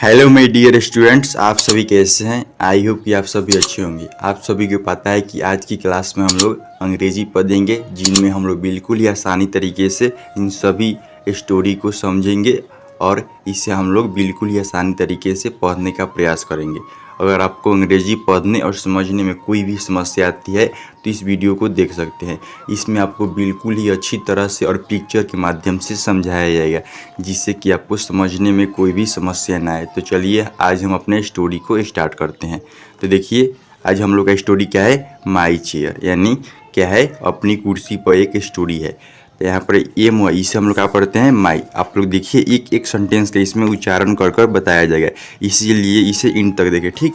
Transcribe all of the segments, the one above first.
Hello my dear students, आप सभी कैसे हैं। आई होप कि आप सभी अच्छे होंगे। आप सभी को पता है कि आज की क्लास में हम लोग अंग्रेजी पढ़ेंगे, जिनमें हम लोग बिल्कुल ही आसानी तरीके से इन सभी स्टोरी को समझेंगे और इसे हम लोग बिल्कुल ही आसानी तरीके से पढ़ने का प्रयास करेंगे। अगर आपको अंग्रेजी पढ़ने और समझने में कोई भी समस्या आती है तो इस वीडियो को देख सकते हैं। इसमें आपको बिल्कुल ही अच्छी तरह से और पिक्चर के माध्यम से समझाया जाएगा, जिससे कि आपको समझने में कोई भी समस्या ना आए। तो चलिए आज हम अपने स्टोरी को स्टार्ट करते हैं। तो देखिए आज हम लोग का स्टोरी क्या है, माई चेयर, यानी क्या है, अपनी कुर्सी पर एक स्टोरी है। तो यहाँ पर एम इसे हम लोग क्या पढ़ते हैं, माई। आप लोग देखिए एक एक सेंटेंस का इसमें उच्चारण कर कर बताया जाएगा, इसीलिए इसे इन तक देखें। ठीक,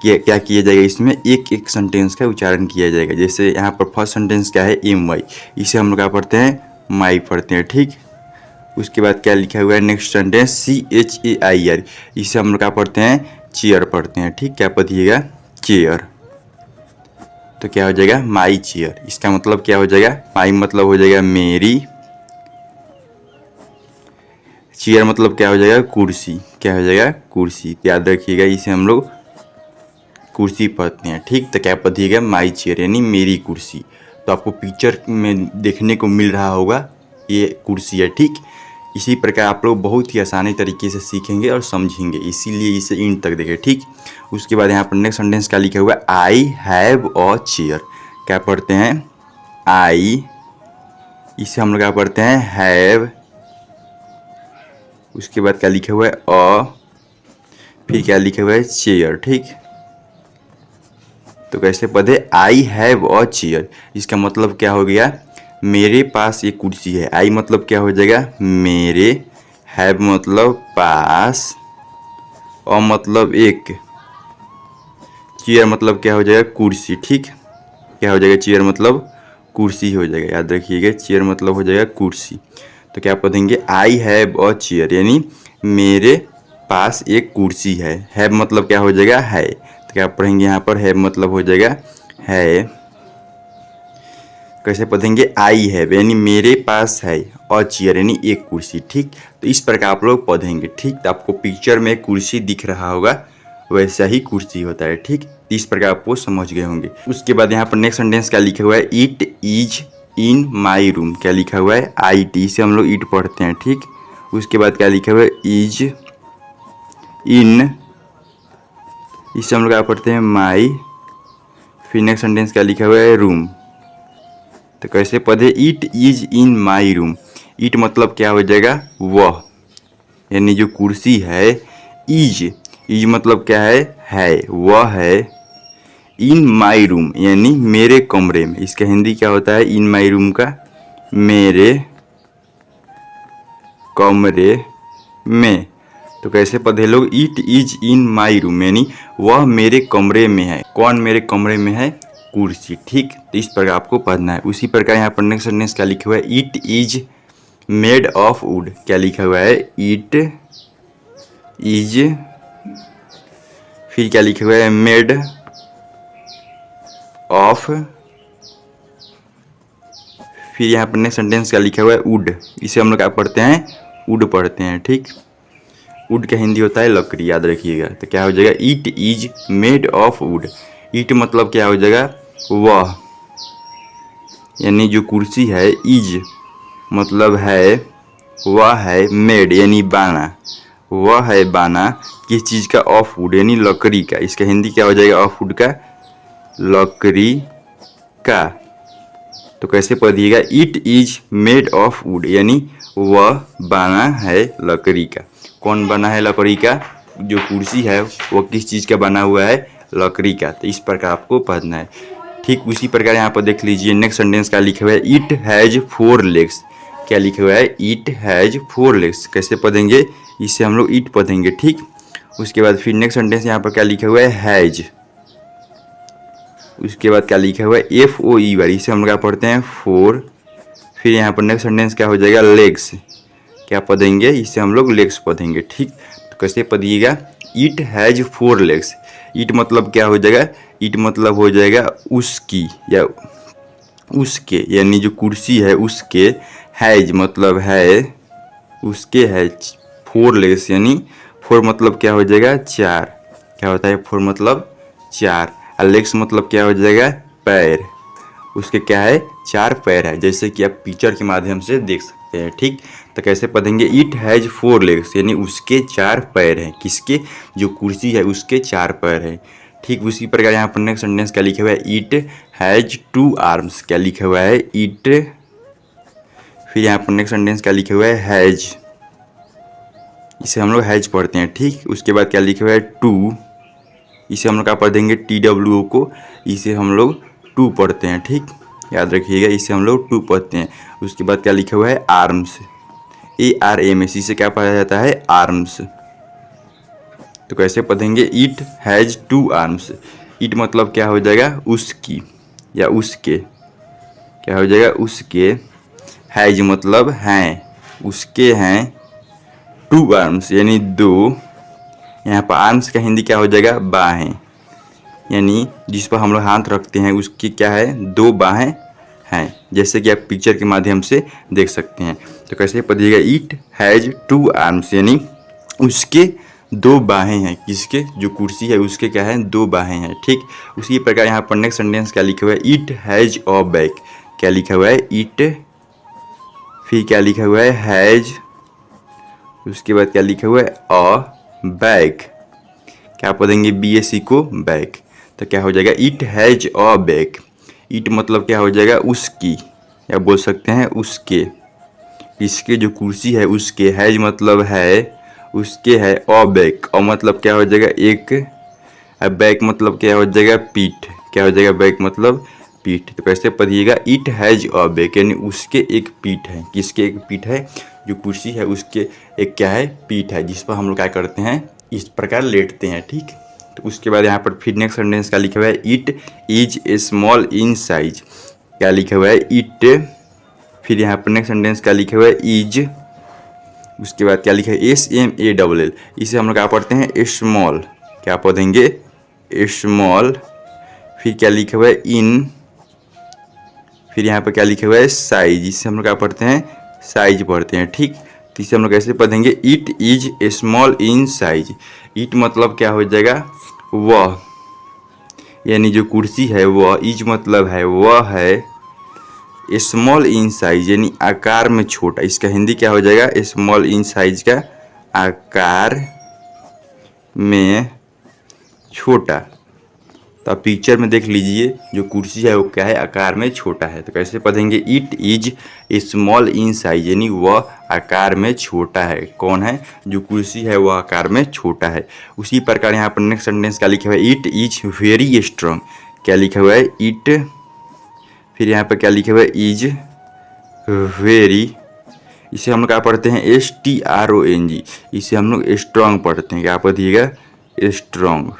क्या किया जाएगा, इसमें एक एक सेंटेंस का उच्चारण किया जाएगा। जैसे यहाँ पर फर्स्ट सेंटेंस क्या है, एम वाई, इसे हम लोग क्या पढ़ते हैं, माई पढ़ते हैं। ठीक, उसके बाद क्या लिखा हुआ है नेक्स्ट सेंटेंस, CHAIR, इसे हम लोग क्या पढ़ते हैं, चेयर पढ़ते हैं। ठीक, क्या पढ़िएगा, चेयर। तो क्या हो जाएगा, माई चेयर। इसका मतलब क्या हो जाएगा, माई मतलब हो जाएगा मेरी, चेयर मतलब क्या हो जाएगा, कुर्सी। क्या हो जाएगा, कुर्सी। याद रखिएगा, इसे हम लोग कुर्सी पढ़ते हैं। ठीक, तो क्या पढ़िएगा, माई चेयर यानी मेरी कुर्सी। तो आपको पिक्चर में देखने को मिल रहा होगा ये कुर्सी है। ठीक, इसी प्रकार आप लोग बहुत ही आसानी तरीके से सीखेंगे और समझेंगे, इसीलिए इसे इन तक देखें। ठीक, उसके बाद यहाँ पर नेक्स्ट सेंटेंस क्या लिखा हुआ है, आई हैव अ चेयर। क्या पढ़ते हैं, आई, इसे हम लोग क्या पढ़ते हैं, हैव। उसके बाद क्या लिखा हुआ है, अ, फिर क्या लिखा हुआ है, चेयर। ठीक, तो कैसे पढ़े, आई हैव अ चेयर। इसका मतलब क्या हो गया, मेरे पास एक कुर्सी है। आई मतलब क्या हो जाएगा, मेरे, हैव मतलब पास, अ मतलब एक, चेयर मतलब क्या हो जाएगा, कुर्सी। ठीक, क्या हो जाएगा, चेयर मतलब कुर्सी हो जाएगा। याद रखिएगा, चेयर मतलब हो जाएगा कुर्सी। तो क्या पढ़ेंगे, आई हैव अ चेयर यानी मेरे पास एक कुर्सी है। हैव मतलब क्या हो जाएगा, है। तो क्या पढ़ेंगे यहाँ पर, हैव मतलब हो जाएगा है। कैसे पढ़ेंगे, आई हैव यानी मेरे पास है, और चेयर यानी एक कुर्सी। ठीक, तो इस प्रकार आप लोग पढ़ेंगे। ठीक, तो आपको पिक्चर में कुर्सी दिख रहा होगा, वैसा ही कुर्सी होता है। ठीक, तो इस प्रकार आपको समझ गए होंगे। उसके बाद यहाँ पर नेक्स्ट सेंटेंस क्या लिखा हुआ है, it is in my room. क्या लिखा हुआ है, IT, इसे हम लोग इट पढ़ते हैं। ठीक, उसके बाद क्या लिखा हुआ है, इज इन, इसे हम लोग क्या पढ़ते हैं, माई। फिर नेक्स्ट सेंटेंस क्या लिखा हुआ है, रूम। तो कैसे पढ़े, it is in my room. It मतलब क्या हो जाएगा, वह, यानी जो कुर्सी है। इज मतलब क्या है, वह है। इन माई रूम यानी मेरे कमरे में। इसका हिंदी क्या होता है, इन माई रूम का, मेरे कमरे में। तो कैसे पढ़े लोग, it is in my room यानी वह मेरे कमरे में है। कौन मेरे कमरे में है, कुर्सी। ठीक, तो इस प्रकार आपको पढ़ना है। उसी प्रकार यहाँ पर नेक्स्ट सेंटेंस क्या लिखा हुआ है, it is made of would. क्या लिखा हुआ है, इट इज, फिर क्या लिखा हुआ है, मेड ऑफ, फिर यहाँ पर नेक्स्ट सेंटेंस क्या लिखा हुआ है, वुड। इसे हम लोग क्या पढ़ते हैं, वुड पढ़ते हैं। ठीक, वुड का हिंदी होता है लकड़ी, याद रखिएगा। तो क्या हो जाएगा, it is made of would. It मतलब क्या हो जाएगा, वह, यानी जो कुर्सी है। इज मतलब है, वह है, मेड यानी बाना, वह है बाना किस चीज़ का, ऑफ वुड यानी लकड़ी का। इसका हिंदी क्या हो जाएगा, ऑफ वुड का, लकड़ी का। तो कैसे पढ़िएगा, it is made of would यानी वह बना है लकड़ी का। कौन बना है, लकड़ी का। जो कुर्सी है वो किस चीज़ का बना हुआ है, लकड़ी का। तो इस प्रकार आपको पढ़ना है। ठीक, उसी प्रकार यहाँ पर देख लीजिए नेक्स्ट सेंटेंस का लिखा हुआ है, इट हैज़ 4 लेग्स। क्या लिखा हुआ है, इट हैज़ 4 लेग्स। कैसे पढ़ेंगे, इससे हम लोग इट पढ़ेंगे। ठीक, उसके बाद फिर नेक्स्ट सेंटेंस यहाँ पर क्या लिखा हुआ है, हैज़। उसके बाद क्या लिखा हुआ है, FOER, इसे हम लोग क्या पढ़ते हैं, 4। फिर यहाँ पर नेक्स्ट सेंटेंस क्या हो जाएगा, लेग्स। क्या पढ़ेंगे, इससे हम लोग लेग्स पढ़ेंगे। ठीक, तो कैसे पढ़िएगा, इट हैज़ 4 लेग्स। इट मतलब क्या हो जाएगा, इट मतलब हो जाएगा उसकी या उसके, यानी जो कुर्सी है उसके। हैज़ मतलब है, उसके है 4 लेग्स यानी 4 मतलब क्या हो जाएगा 4, क्या होता है 4 मतलब 4। लेग्स मतलब क्या हो जाएगा पैर, उसके क्या है 4 पैर है, जैसे कि आप पिक्चर के माध्यम से देख सकते हैं। ठीक, तो कैसे पढ़ेंगे, इट हैज़ 4 लेग्स, यानी उसके 4 पैर हैं। किसके, जो कुर्सी है उसके 4 पैर हैं। ठीक, उसी प्रकार यहाँ पर नेक्स्ट सेंटेंस क्या लिखा हुआ है, इट हैज़ 2 आर्म्स, क्या लिखा हुआ है इट, फिर यहाँ पर नेक्स्ट सेंटेंस क्या लिखा हुआ है हैज़, इसे हम लोग हैज़ पढ़ते हैं। ठीक, उसके बाद क्या लिखा हुआ है टू, इसे हम लोग क्या पढ़ देंगे TWO को, इसे हम लोग 2 पढ़ते हैं। ठीक, याद रखिएगा, इसे हम लोग 2 पढ़ते हैं। उसके बाद क्या लिखा हुआ है आर्म्स, ARMS, इसे क्या पढ़ा जाता है आर्म्स। तो कैसे पढ़ेंगे, इट हैज़ 2 आर्म्स, इट मतलब क्या हो जाएगा उसकी या उसके, क्या हो जाएगा उसके, हैज़ मतलब हैं, उसके हैं 2 आर्म्स यानी 2, यहाँ पर आर्म्स का हिंदी क्या हो जाएगा बाहें, यानी जिस पर हम लोग हाथ रखते हैं उसकी क्या है 2 बाहें हैं, जैसे कि आप पिक्चर के माध्यम से देख सकते हैं। तो कैसे पढ़िएगा, इट हैज़ 2 आर्म्स, यानी उसके 2 बाहें हैं। किसके, जो कुर्सी है उसके क्या है 2 बाहें हैं। ठीक, उसी प्रकार यहाँ पर नेक्स्ट सेंटेंस क्या लिखा हुआ है, इट हैज़ अ बैग, क्या लिखा हुआ है इट, फिर क्या लिखा हुआ है हैज़, उसके बाद क्या लिखा हुआ है अ बैग, क्या पढ़ेंगे BAC को बैग। तो क्या हो जाएगा, it has a bag, it मतलब क्या हो जाएगा उसकी, या बोल सकते हैं उसके, इसके जो कुर्सी है उसके, हैज़ मतलब है उसके, है अ बैग, अ मतलब क्या हो जाएगा एक, बैग मतलब क्या हो जाएगा पीठ, क्या हो जाएगा बैग मतलब पीठ। तो कैसे पढ़िएगा, इट हैज़ अ बैग, यानी उसके एक पीठ है। किसके एक पीठ है, जो कुर्सी है उसके एक क्या है पीठ है, जिस पर हम लोग क्या करते हैं इस प्रकार लेटते हैं। ठीक, तो उसके बाद यहाँ पर फिर नेक्स्ट सेंटेंस क्या लिखा हुआ है, it is a small in size, क्या लिखा हुआ है इट, फिर यहाँ पर नेक्स्ट सेंटेंस क्या लिखा हुआ है इज, उसके बाद क्या लिखा है SMALL, इसे हम लोग क्या पढ़ते हैं स्मॉल, क्या पढ़ेंगे स्मॉल, फिर क्या लिखा हुआ है इन, फिर यहाँ पर क्या लिखा हुआ है साइज, इसे हम लोग क्या पढ़ते हैं साइज पढ़ते हैं। ठीक, तो इसे हम लोग कैसे पढ़ेंगे, it is a small in size, it मतलब क्या हो जाएगा वह, यानी जो कुर्सी है वह, इज मतलब है वह है, स्मॉल इन साइज यानी आकार में छोटा, इसका हिंदी क्या हो जाएगा स्मॉल इन साइज का आकार में छोटा। तो आप पिक्चर में देख लीजिए, जो कुर्सी है वो क्या है आकार में छोटा है। तो कैसे पढ़ेंगे, it is small in size, यानी वह आकार में छोटा है। कौन है, जो कुर्सी है वह आकार में छोटा है। उसी प्रकार यहाँ पर नेक्स्ट सेंटेंस क्या लिखा हुआ है, इट इज वेरी स्ट्रांग, क्या लिखा हुआ है इट, फिर यहाँ पर क्या लिखा हुआ है इज वेरी, इसे हम लोग क्या पढ़ते हैं STRONG, इसे हम लोग स्ट्रांग पढ़ते हैं। क्या पढ़िएगा स्ट्रांग,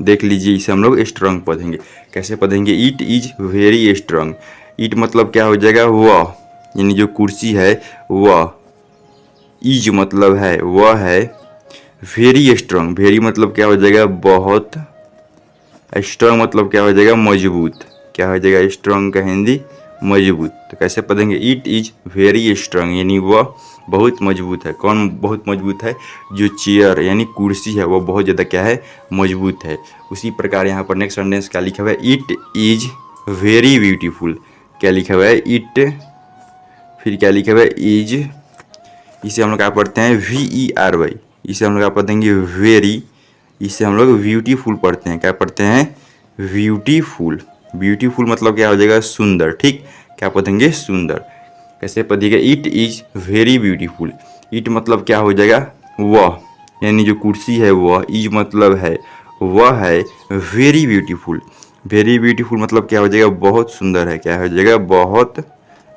देख लीजिए इसे हम लोग स्ट्रांग पढ़ेंगे। कैसे पढ़ेंगे, it is very strong, it मतलब क्या हो जाएगा वह, यानी जो कुर्सी है वह, इज मतलब है वह है, वेरी स्ट्रांग, वेरी मतलब क्या हो जाएगा बहुत, स्ट्रांग मतलब क्या हो जाएगा मजबूत, क्या हो जाएगा स्ट्रांग का हिंदी मजबूत। तो कैसे पढ़ेंगे, इट इज वेरी स्ट्रांग, यानी वह बहुत मजबूत है। कौन बहुत मजबूत है, जो चेयर यानी कुर्सी है वो बहुत ज़्यादा क्या है मजबूत है। उसी प्रकार यहाँ पर नेक्स्ट सेंटेंस क्या लिखा हुआ है, इट इज वेरी ब्यूटीफुल, क्या लिखा हुआ है इट, फिर क्या लिखा हुआ है इज, इसे हम लोग क्या पढ़ते हैं VERY, इसे हम लोग क्या पढ़ेंगे वेरी, इसे हम लोग ब्यूटीफुल पढ़ते हैं। क्या पढ़ते हैं ब्यूटीफुल, ब्यूटीफुल मतलब क्या हो जाएगा सुंदर। ठीक, क्या पढ़ेंगे सुंदर। कैसे पढ़िएगा, it is very beautiful, it मतलब क्या हो जाएगा वह, यानी जो कुर्सी है वह, इज मतलब है वह है, वेरी ब्यूटीफुल, वेरी ब्यूटीफुल मतलब क्या हो जाएगा बहुत सुंदर है, क्या हो जाएगा बहुत,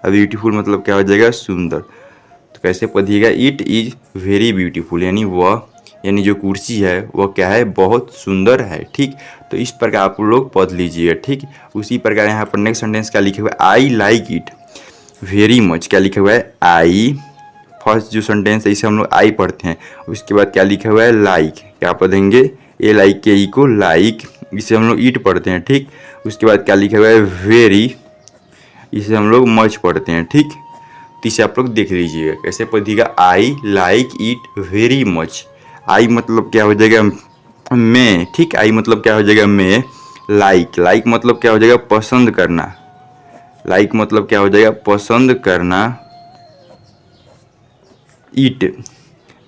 ब्यूटीफुल मतलब क्या हो जाएगा सुंदर। तो कैसे पढ़िएगा, इट इज वेरी ब्यूटीफुल, यानी वह, यानी जो कुर्सी है वह क्या है बहुत सुंदर है। ठीक, तो इस प्रकार आप लोग पढ़ लीजिए। ठीक, उसी प्रकार यहाँ पर नेक्स्ट सेंटेंस क्या लिखा हुआ है, आई लाइक इट वेरी मच, क्या लिखा हुआ है आई, फर्स्ट जो सेंटेंस है इसे हम लोग आई पढ़ते हैं। उसके बाद क्या लिखा हुआ है लाइक, क्या पढ़ेंगे LIKE को लाइक, इसे हम लोग ईट पढ़ते हैं। ठीक, उसके बाद क्या लिखा हुआ है वेरी, इसे हम लोग मच पढ़ते हैं। ठीक, तो इसे आप लोग देख लीजिएगा कैसे पढ़िएगा, I like it very much, I मतलब क्या हो जाएगा मैं, ठीक। आई मतलब क्या हो जाएगा मैं। लाइक, लाइक मतलब क्या हो जाएगा पसंद करना। लाइक मतलब क्या हो जाएगा पसंद करना। ईट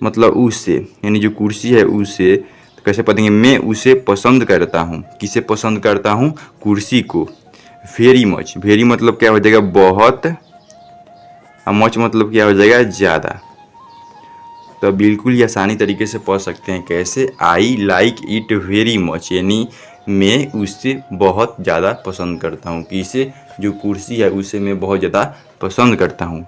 मतलब उसे, यानी जो कुर्सी है उसे, तो कैसे पढ़ेंगे मैं उसे पसंद करता हूँ। किसे पसंद करता हूँ? कुर्सी को। वेरी मच, वेरी मतलब क्या हो जाएगा बहुत, और मच मतलब क्या हो जाएगा ज़्यादा। तो बिल्कुल ही आसानी तरीके से पढ़ सकते हैं। कैसे? आई लाइक इट वेरी मच, यानी मैं उससे बहुत ज़्यादा पसंद करता हूँ। किसे? जो कुर्सी है उसे मैं बहुत ज़्यादा पसंद करता हूँ।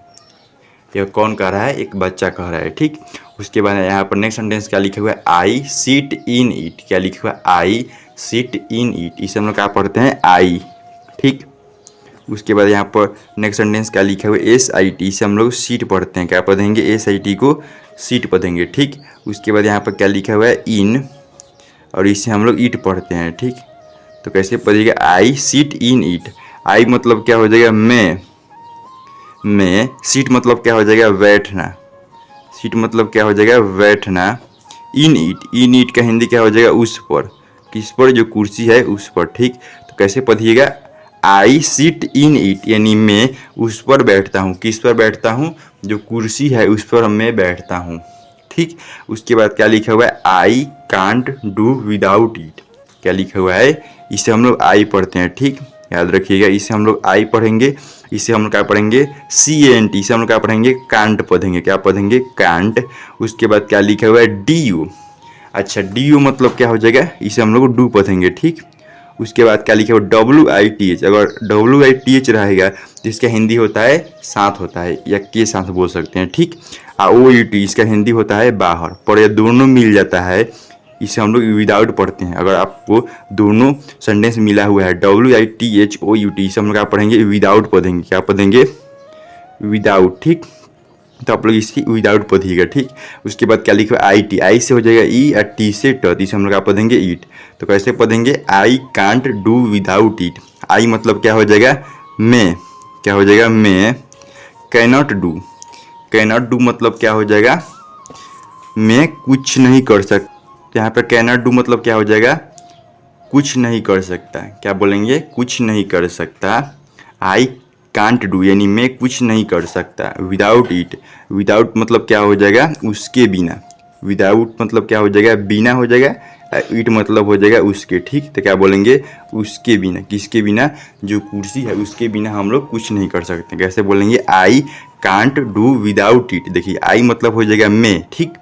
यह कौन कह रहा है? एक बच्चा कह रहा है, ठीक। उसके बाद यहाँ पर नेक्स्ट सेंटेंस क्या लिखा हुआ है? I sit in it. क्या लिखा हुआ है? I sit in it. इसे हम लोग क्या पढ़ते हैं? आई, ठीक। उसके बाद यहाँ पर नेक्स्ट सेंटेंस क्या लिखा हुआ है? S I T. इसे हम लोग सीट पढ़ते हैं। क्या पढ़ेंगे? एस आई टी को सीट पढ़ेंगे, ठीक। उसके बाद यहाँ पर क्या लिखा हुआ है? इन, और इसे हम लोग ईट पढ़ते हैं, ठीक। तो कैसे पढ़िएगा? आई सीट इन ईट। आई मतलब क्या हो जाएगा मैं। सीट मतलब क्या हो जाएगा बैठना। सीट मतलब क्या हो जाएगा बैठना। इन ईट, इन ईट का हिंदी क्या हो जाएगा? उस पर। किस पर? जो कुर्सी है उस पर, ठीक। तो कैसे पढ़िएगा? आई सीट इन इट, यानी मैं उस पर बैठता हूँ। किस पर बैठता हूँ? जो कुर्सी है उस पर मैं बैठता हूँ, ठीक। उसके बाद क्या लिखा हुआ है? आई कांट डू विदाउट इट। क्या लिखा हुआ है? इसे हम लोग आई पढ़ते हैं, ठीक। याद रखिएगा, इसे हम लोग आई पढ़ेंगे। इसे हम लोग क्या पढ़ेंगे? CANT। इसे हम लोग क्या पढ़ेंगे? कांट पढ़ेंगे। क्या पढ़ेंगे? कांट। उसके बाद क्या लिखा हुआ है? DU। अच्छा, DU मतलब क्या हो जाएगा? इसे हम लोग डू पढ़ेंगे, ठीक। उसके बाद क्या लिखा हुआ? WITH। अगर WITH रहेगा तो इसका हिंदी होता है साथ होता है, या के साथ बोल सकते हैं, ठीक। OUT इसका हिंदी होता है बाहर। पर यह दोनों मिल जाता है, इसे हम लोग विदाउट पढ़ते हैं। अगर आपको दोनों सेंटेंस मिला हुआ है WITHOUT, इसे हम लोग क्या पढ़ेंगे? विदाउट पढ़ेंगे। क्या पढ़ेंगे? विदाउट, ठीक। तो आप लोग इसकी विदाउट पढ़िएगा, ठीक। उसके बाद क्या लिखा है? IT। आई से हो जाएगा ई, और टी से ट, इसे हम लोग क्या पढ़ेंगे? ईट। तो कैसे पढ़ेंगे? I can't do without it. I मतलब क्या हो जाएगा? मैं। क्या हो जाएगा? मैं। कैनॉट डू, कैनॉट डू मतलब क्या हो जाएगा? मैं कुछ नहीं कर सकता। यहाँ पर कैनॉट डू मतलब क्या हो जाएगा? कुछ नहीं कर सकता। क्या बोलेंगे? कुछ नहीं कर सकता। आई कांट डू, यानी मैं कुछ नहीं कर सकता। विदाउट इट, विदाउट मतलब क्या हो जाएगा? उसके बिना। विदाउट मतलब क्या हो जाएगा? बिना हो जाएगा। इट मतलब हो जाएगा उसके, ठीक। तो क्या बोलेंगे? उसके बिना। किसके बिना? जो कुर्सी है उसके बिना हम लोग कुछ नहीं कर सकते। कैसे बोलेंगे? आई कांट डू विदाउट इट। देखिए, आई मतलब हो जाएगा मैं, ठीक।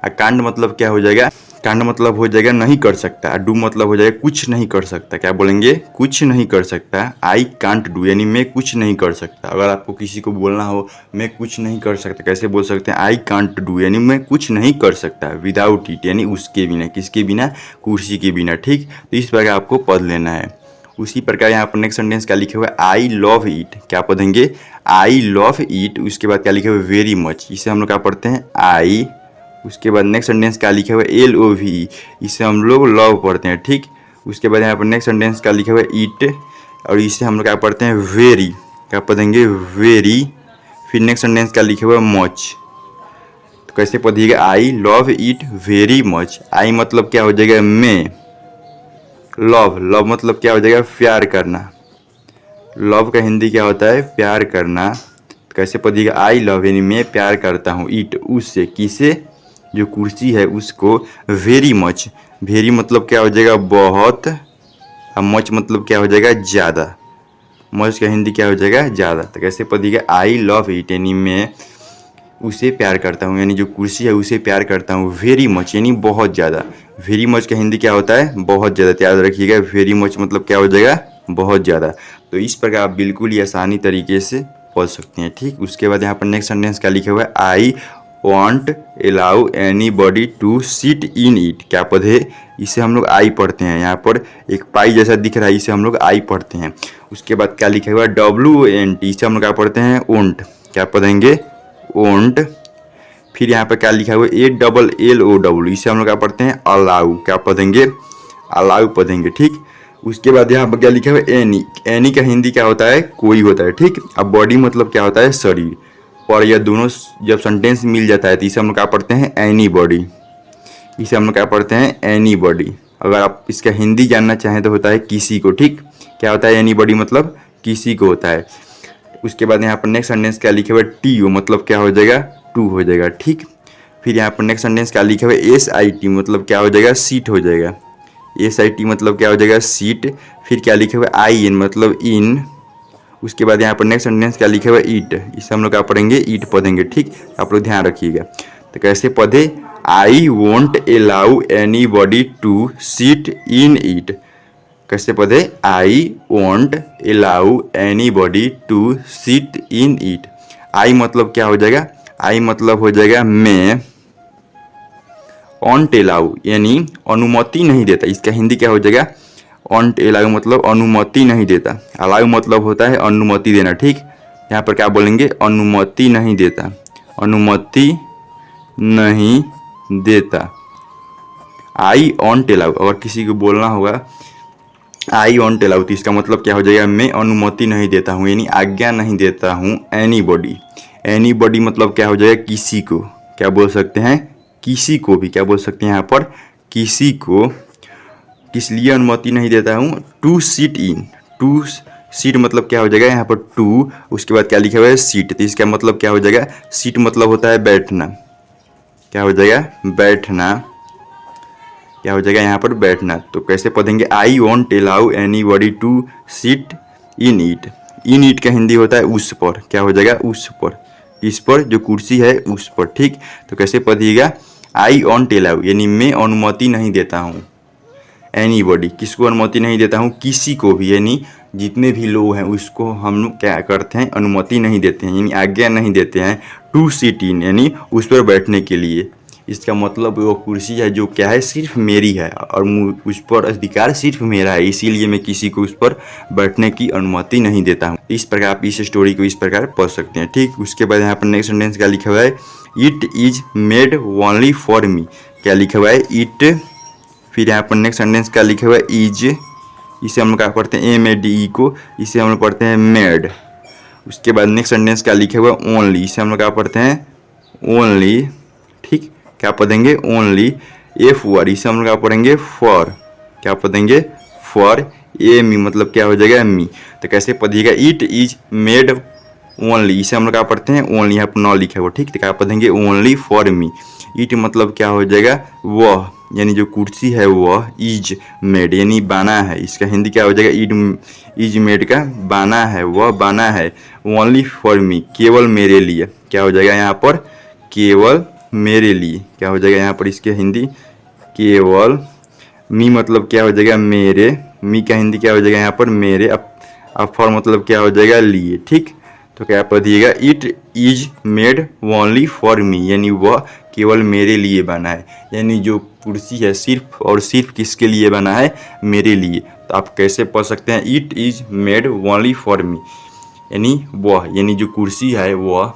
कांट मतलब क्या हो जाएगा? कांड मतलब हो जाएगा नहीं कर सकता। डू मतलब हो जाएगा कुछ नहीं कर सकता। क्या बोलेंगे? कुछ नहीं कर सकता। आई कांट डू, यानी मैं कुछ नहीं कर सकता। अगर आपको किसी को बोलना हो मैं कुछ नहीं कर सकता, कैसे बोल सकते हैं? आई कांट डू, यानी मैं कुछ नहीं कर सकता। विदाउट इट, यानी उसके बिना। किसके बिना? कुर्सी के बिना, ठीक। तो इस प्रकार आपको पढ़ लेना है। उसी प्रकार यहाँ पर नेक्स्ट सेंटेंस क्या लिखे हुआ है? आई लव इट। क्या पढ़ेंगे? आई लव इट। उसके बाद क्या लिखे हुआ है? Very much. इसे हम लोग क्या पढ़ते हैं? आई। उसके बाद नेक्स्ट सेंटेंस क्या लिखा हुआ है? LOVE। इसे हम लोग लव पढ़ते हैं, ठीक। उसके बाद यहाँ पर नेक्स्ट सेंटेंस क्या लिखा हुआ है? ईट, और इसे हम लोग क्या पढ़ते हैं? वेरी। क्या पढ़ेंगे? वेरी। फिर नेक्स्ट सेंटेंस क्या लिखा हुआ है? मच। तो कैसे पढ़िएगा? I love it very much. I मतलब क्या हो जाएगा? मैं। लव, लव मतलब क्या हो जाएगा? प्यार करना। लव का हिंदी क्या होता है? प्यार करना। तो कैसे पढ़िएगा? आई लव, यानी मैं प्यार करता हूँ। इट, उससे। किसे? जो कुर्सी है उसको। वेरी मच, वेरी मतलब क्या हो जाएगा? बहुत। और मच मतलब क्या हो जाएगा? ज़्यादा। मच का हिंदी क्या हो जाएगा? ज़्यादा। तो कैसे पढ़िएगा? आई लव इट, यानी मैं उसे प्यार करता हूँ, यानी जो कुर्सी है उसे प्यार करता हूँ। वेरी मच यानी बहुत ज़्यादा। वेरी मच का हिंदी क्या होता है? बहुत ज़्यादा। तो याद रखिएगा, वेरी मच मतलब क्या हो जाएगा? बहुत ज़्यादा। तो इस प्रकार आप बिल्कुल ही आसानी तरीके से पढ़ सकते हैं, ठीक। उसके बाद यहाँ पर नेक्स्ट सेंटेंस क्या लिखा हुआ है? I won't allow anybody to sit in it. क्या पढ़े? इसे हम लोग आई पढ़ते हैं। यहाँ पर एक पाई जैसा दिख रहा है, इसे हम लोग आई पढ़ते हैं। उसके बाद क्या लिखा हुआ है? WONT। इसे हम लोग क्या पढ़ते हैं? ओंट। क्या पढ़ेंगे? ओंट। फिर यहाँ पर क्या लिखा हुआ है? ALLOW। इसे हम लोग क्या पढ़ते हैं? अलाउ। क्या पढ़ेंगे? अलाउ पढ़ेंगे, ठीक। उसके बाद यहाँ पर क्या लिखा हुआ है? एनी। एनी का हिंदी क्या होता है? कोई होता है, ठीक। अब बॉडी मतलब क्या होता है? शरीर। पर यह दोनों जब सेंटेंस मिल जाता है तो इसे हम लोग क्या पढ़ते हैं? Any body. इसे हम लोग क्या पढ़ते हैं, एनीबॉडी। अगर आप इसका हिंदी जानना चाहें तो होता है किसी को, ठीक। क्या होता है एनीबॉडी, मतलब किसी को होता है। उसके बाद यहाँ पर नेक्स्ट सेंटेंस क्या लिखे हुआ है, टी ओ, मतलब क्या हो जाएगा, टू हो जाएगा, ठीक। फिर यहाँ पर नेक्स्ट सेंटेंस क्या लिखा हुआ है, एस आई टी, मतलब क्या हो जाएगा, सीट हो जाएगा। एस आई टी मतलब क्या हो जाएगा, सीट। फिर क्या लिखा हुआ है, आई एन, मतलब इन। उसके बाद यहाँ पर नेक्स्ट सेंटेंस क्या लिखा हुआ है, ईट। इसे हम लोग क्या पढ़ेंगे, ईट पढ़ेंगे, ठीक। आप लोग ध्यान रखिएगा। तो कैसे पढ़े, I won't allow anybody to sit in it. कैसे पढ़े, I won't allow anybody to sit in it. I मतलब क्या हो जाएगा, आई मतलब हो जाएगा मैं, ऑन्ट अलाउ यानी अनुमति नहीं देता। इसका हिंदी क्या हो जाएगा, ऑन्ट अलाउ मतलब अनुमति नहीं देता। अलाउ मतलब होता है अनुमति देना, ठीक। यहाँ पर क्या बोलेंगे, अनुमति नहीं देता, अनुमति नहीं देता। आई ऑन्ट अलाउ, अगर किसी को बोलना होगा आई ऑन्ट अलाउ तो इसका मतलब क्या हो जाएगा, मैं अनुमति नहीं देता हूँ, यानी आज्ञा नहीं देता हूँ। एनीबॉडी, एनीबॉडी मतलब क्या हो जाएगा, किसी को। क्या बोल सकते हैं, किसी को भी। क्या बोल सकते हैं यहाँ पर, किसी को। किस लिए अनुमति नहीं देता हूँ, to sit in. To sit मतलब क्या हो जाएगा यहाँ पर, टू। उसके बाद क्या लिखा हुआ है, सीट। तो इसका मतलब क्या हो जाएगा, सीट मतलब होता है बैठना। क्या हो जाएगा, बैठना। क्या हो जाएगा यहाँ पर, बैठना। तो कैसे पढ़ेंगे, I won't allow anybody to sit in it. In it का हिंदी होता है उस पर। क्या हो जाएगा, उस पर, इस पर जो कुर्सी है उस पर, ठीक। तो कैसे पढ़िएगा, आई वोंट अलाउ यानी मैं अनुमति नहीं देता हूँ। एनीबॉडी किसको अनुमति नहीं देता हूँ, किसी को भी, यानी जितने भी लोग हैं उसको हम लोग क्या करते हैं, अनुमति नहीं देते हैं, यानी आज्ञा नहीं देते हैं। टू सीट इन यानी उस पर बैठने के लिए। इसका मतलब वो कुर्सी है जो क्या है, सिर्फ मेरी है और उस पर अधिकार सिर्फ मेरा है, इसीलिए मैं किसी को उस पर बैठने की अनुमति नहीं देता हूँ। इस प्रकार आप इस स्टोरी को इस प्रकार पढ़ सकते हैं, ठीक। उसके बाद यहाँ पर नेक्स्ट सेंटेंस क्या लिखा हुआ है, it is made only for me. क्या लिखा हुआ है, इट। फिर यहाँ पर नेक्स्ट सेंटेंस क्या लिखा हुआ है, इज। इसे हम लोग क्या पढ़ते हैं, MADE को। इसे हम लोग पढ़ते हैं मेड। उसके बाद नेक्स्ट सेंटेंस क्या लिखा हुआ है, ओनली। इसे हम लोग क्या पढ़ते हैं, ओनली, ठीक। क्या पढ़ेंगे, ओनली। एफ वर्ड, इसे हम लोग क्या पढ़ेंगे, फॉर। क्या पढ़ेंगे, फॉर। ए मी मतलब क्या हो जाएगा, मी। तो कैसे पढ़िएगा, इट इज मेड ओनली। इसे हम लोग क्या पढ़ते हैं, ओनली। यहाँ पर नॉ लिखा हुआ, ठीक। तो क्या पढ़ेंगे, ओनली फॉर मी। इट मतलब क्या हो जाएगा, वह, यानी जो कुर्सी है वह। इज मेड यानी बना है। इसका हिंदी क्या हो जाएगा, इज मेड का बना है, वह बना है। ओनली फॉर मी केवल मेरे लिए। क्या हो जाएगा यहाँ पर, केवल मेरे लिए। क्या हो जाएगा यहाँ पर, इसके हिंदी केवल। मी मतलब क्या हो जाएगा, मेरे। मी का हिंदी क्या हो जाएगा यहाँ पर, मेरे। अब फॉर मतलब क्या हो जाएगा, लिए, ठीक। तो क्या पढ़िएगा, it is made only for me यानी वह केवल मेरे लिए बना है। यानी जो कुर्सी है सिर्फ और सिर्फ किसके लिए बना है, मेरे लिए। तो आप कैसे पढ़ सकते हैं, it is made only for me यानी वह, यानी जो कुर्सी है वह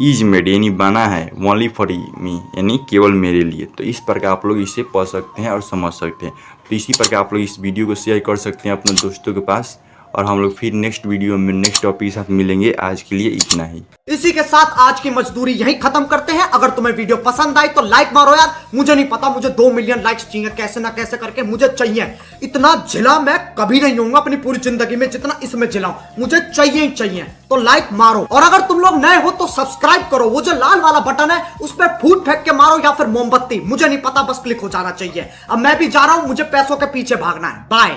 इज मेड यानी बना है, ओनली फॉर मी यानी केवल मेरे लिए। तो इस प्रकार आप लोग इसे पढ़ सकते हैं और समझ सकते हैं। तो इसी प्रकार आप लोग इस वीडियो को शेयर कर सकते हैं अपने दोस्तों के पास। और हम लोग फिर नेक्स्ट वीडियो में नेक्स्ट टॉपिक के साथ मिलेंगे। आज के लिए इतना ही। इसी के साथ आज की मजदूरी यहीं खत्म करते हैं। अगर तुम्हें वीडियो पसंद आई तो लाइक मारो यार। मुझे नहीं पता, मुझे 2 मिलियन लाइक्स चाहिए, कैसे ना कैसे करके मुझे चाहिए। इतना झिला मैं कभी नहीं होऊंगा अपनी पूरी जिंदगी में जितना इसमें झिलाऊं। मुझे चाहिए ही चाहिए। तो लाइक मारो, और अगर तुम लोग नए हो तो सब्सक्राइब करो। वो जो लाल वाला बटन है उस पर फूट फेंक के मारो या फिर मोमबत्ती, मुझे नहीं पता, बस क्लिक हो जाना चाहिए। अब मैं भी जा रहा हूं, मुझे पैसों के पीछे भागना है। बाय।